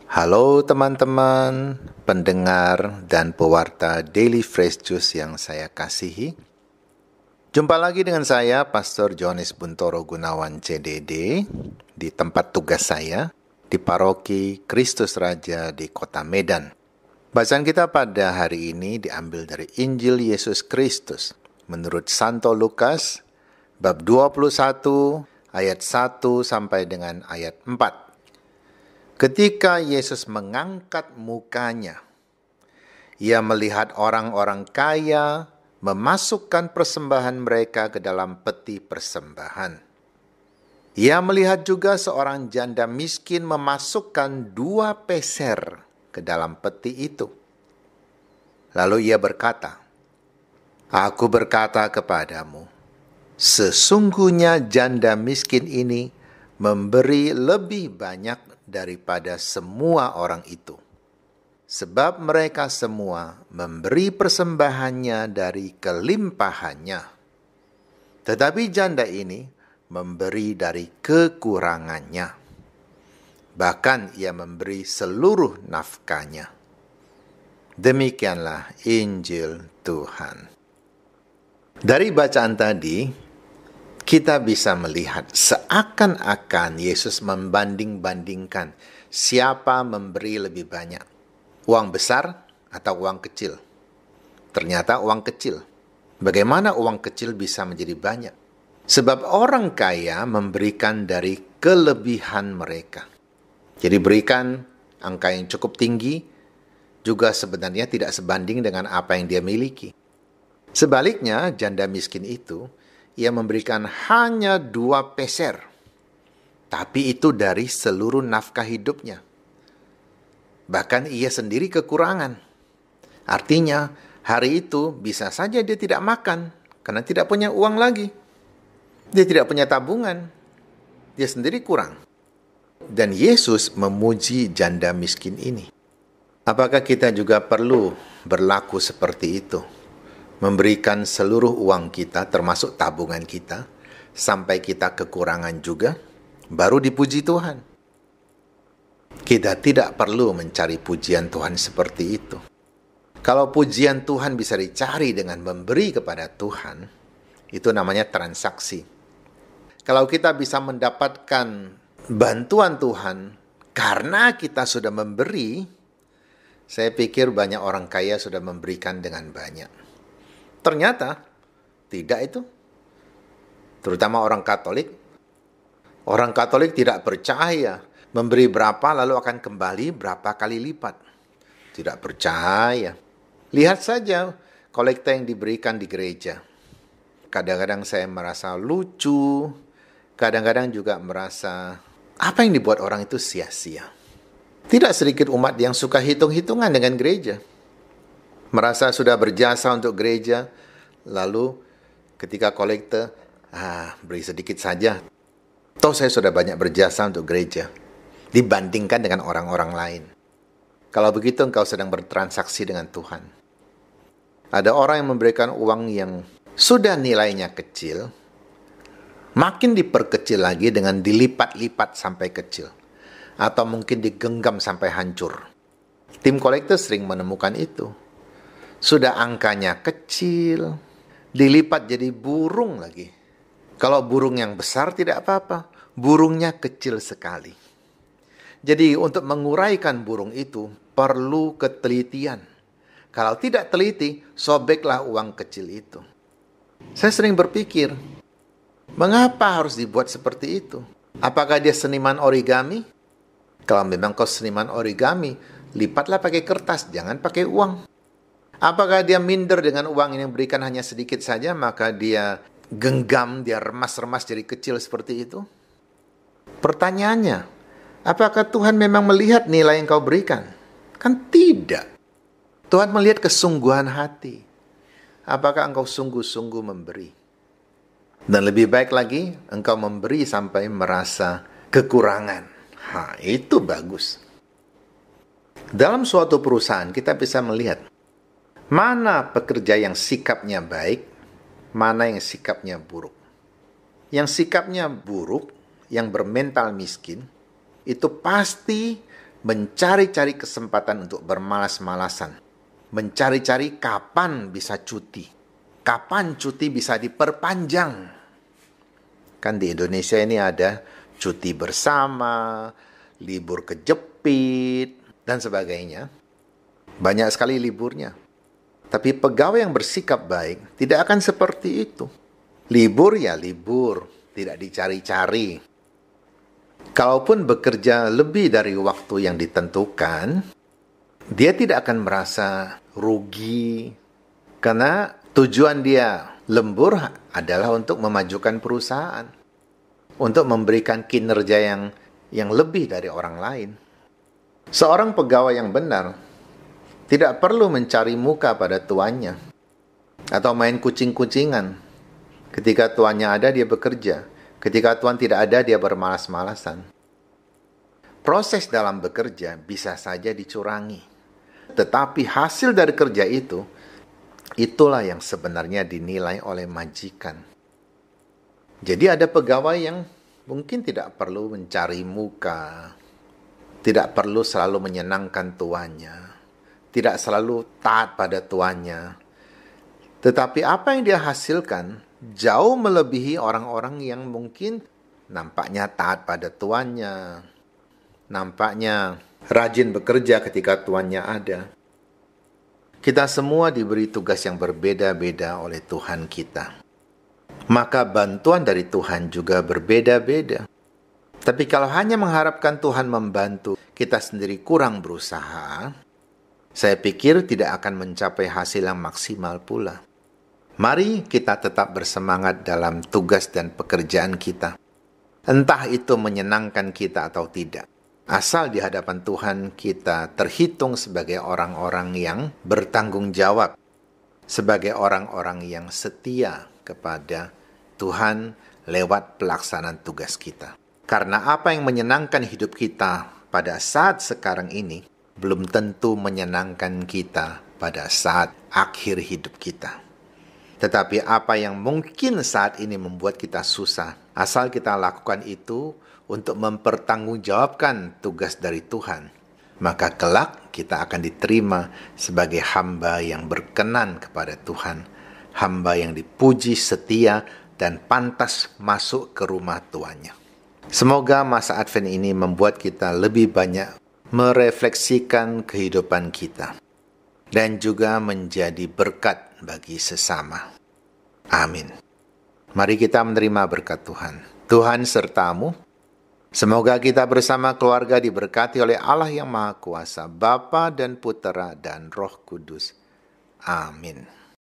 Halo teman-teman, pendengar dan pewarta Daily Fresh Juice yang saya kasihi. Jumpa lagi dengan saya, Pastor Jones Buntoro Gunawan CDD, di tempat tugas saya, di Paroki Kristus Raja di Kota Medan. Bacaan kita pada hari ini diambil dari Injil Yesus Kristus, menurut Santo Lukas, bab 21, ayat 1 sampai dengan ayat 4. Ketika Yesus mengangkat mukanya, Ia melihat orang-orang kaya memasukkan persembahan mereka ke dalam peti persembahan. Ia melihat juga seorang janda miskin memasukkan 2 peser ke dalam peti itu. Lalu Ia berkata, "Aku berkata kepadamu, sesungguhnya janda miskin ini memberi lebih banyak daripada semua orang itu. Sebab mereka semua memberi persembahannya dari kelimpahannya. Tetapi janda ini memberi dari kekurangannya. Bahkan ia memberi seluruh nafkahnya." Demikianlah Injil Tuhan. Dari bacaan tadi, kita bisa melihat seakan-akan Yesus membanding-bandingkan siapa memberi lebih banyak, uang besar atau uang kecil. Ternyata uang kecil. Bagaimana uang kecil bisa menjadi banyak? Sebab orang kaya memberikan dari kelebihan mereka. Jadi berikan angka yang cukup tinggi juga sebenarnya tidak sebanding dengan apa yang dia miliki. Sebaliknya, janda miskin itu, ia memberikan hanya 2 peser. Tapi itu dari seluruh nafkah hidupnya. Bahkan ia sendiri kekurangan. Artinya, hari itu bisa saja dia tidak makan karena tidak punya uang lagi. Dia tidak punya tabungan. Dia sendiri kurang. Dan Yesus memuji janda miskin ini. Apakah kita juga perlu berlaku seperti itu? Memberikan seluruh uang kita, termasuk tabungan kita, sampai kita kekurangan juga, baru dipuji Tuhan. Kita tidak perlu mencari pujian Tuhan seperti itu. Kalau pujian Tuhan bisa dicari dengan memberi kepada Tuhan, itu namanya transaksi. Kalau kita bisa mendapatkan bantuan Tuhan karena kita sudah memberi, saya pikir banyak orang kaya sudah memberikan dengan banyak. Ternyata tidak itu. Terutama orang Katolik. Orang Katolik tidak percaya memberi berapa lalu akan kembali berapa kali lipat. Tidak percaya. Lihat saja kolekta yang diberikan di gereja. Kadang-kadang saya merasa lucu. Kadang-kadang juga merasa apa yang dibuat orang itu sia-sia. Tidak sedikit umat yang suka hitung-hitungan dengan gereja. Merasa sudah berjasa untuk gereja, lalu ketika kolekte, beri sedikit saja. Toh saya sudah banyak berjasa untuk gereja, dibandingkan dengan orang-orang lain. Kalau begitu engkau sedang bertransaksi dengan Tuhan. Ada orang yang memberikan uang yang sudah nilainya kecil, makin diperkecil lagi dengan dilipat-lipat sampai kecil. Atau mungkin digenggam sampai hancur. Tim kolekte sering menemukan itu. Sudah angkanya kecil, dilipat jadi burung lagi. Kalau burung yang besar tidak apa-apa, burungnya kecil sekali. Jadi untuk menguraikan burung itu perlu ketelitian. Kalau tidak teliti, sobeklah uang kecil itu. Saya sering berpikir, mengapa harus dibuat seperti itu? Apakah dia seniman origami? Kalau memang kau seniman origami, lipatlah pakai kertas, jangan pakai uang. Apakah dia minder dengan uang yang diberikan hanya sedikit saja, maka dia genggam, dia remas-remas jadi kecil seperti itu? Pertanyaannya, apakah Tuhan memang melihat nilai yang kau berikan? Kan tidak. Tuhan melihat kesungguhan hati. Apakah engkau sungguh-sungguh memberi? Dan lebih baik lagi, engkau memberi sampai merasa kekurangan. Itu bagus. Dalam suatu perusahaan kita bisa melihat mana pekerja yang sikapnya baik, mana yang sikapnya buruk. Yang sikapnya buruk, yang bermental miskin, itu pasti mencari-cari kesempatan untuk bermalas-malasan, mencari-cari kapan bisa cuti, kapan cuti bisa diperpanjang. Kan di Indonesia ini ada cuti bersama, libur kejepit, dan sebagainya. Banyak sekali liburnya. Tapi pegawai yang bersikap baik tidak akan seperti itu. Libur ya libur, tidak dicari-cari. Kalaupun bekerja lebih dari waktu yang ditentukan, dia tidak akan merasa rugi. Karena tujuan dia lembur adalah untuk memajukan perusahaan. Untuk memberikan kinerja yang lebih dari orang lain. Seorang pegawai yang benar tidak perlu mencari muka pada tuannya atau main kucing-kucingan. Ketika tuannya ada, dia bekerja. Ketika tuan tidak ada, dia bermalas-malasan. Proses dalam bekerja bisa saja dicurangi. Tetapi hasil dari kerja itu, itulah yang sebenarnya dinilai oleh majikan. Jadi ada pegawai yang mungkin tidak perlu mencari muka, tidak perlu selalu menyenangkan tuannya, tidak selalu taat pada tuannya. Tetapi apa yang dia hasilkan jauh melebihi orang-orang yang mungkin nampaknya taat pada tuannya, nampaknya rajin bekerja ketika tuannya ada. Kita semua diberi tugas yang berbeda-beda oleh Tuhan kita. Maka bantuan dari Tuhan juga berbeda-beda. Tapi kalau hanya mengharapkan Tuhan membantu, kita sendiri kurang berusaha, saya pikir tidak akan mencapai hasil yang maksimal pula. Mari kita tetap bersemangat dalam tugas dan pekerjaan kita. Entah itu menyenangkan kita atau tidak. Asal di hadapan Tuhan kita terhitung sebagai orang-orang yang bertanggung jawab. Sebagai orang-orang yang setia kepada Tuhan lewat pelaksanaan tugas kita. Karena apa yang menyenangkan hidup kita pada saat sekarang ini, belum tentu menyenangkan kita pada saat akhir hidup kita. Tetapi apa yang mungkin saat ini membuat kita susah, asal kita lakukan itu untuk mempertanggungjawabkan tugas dari Tuhan, maka kelak kita akan diterima sebagai hamba yang berkenan kepada Tuhan, hamba yang dipuji, setia, dan pantas masuk ke rumah tuannya. Semoga masa Advent ini membuat kita lebih banyak merefleksikan kehidupan kita dan juga menjadi berkat bagi sesama. Amin. Mari kita menerima berkat Tuhan. Tuhan sertamu. Semoga kita bersama keluarga diberkati oleh Allah yang Maha Kuasa, Bapa dan Putera dan Roh Kudus. Amin.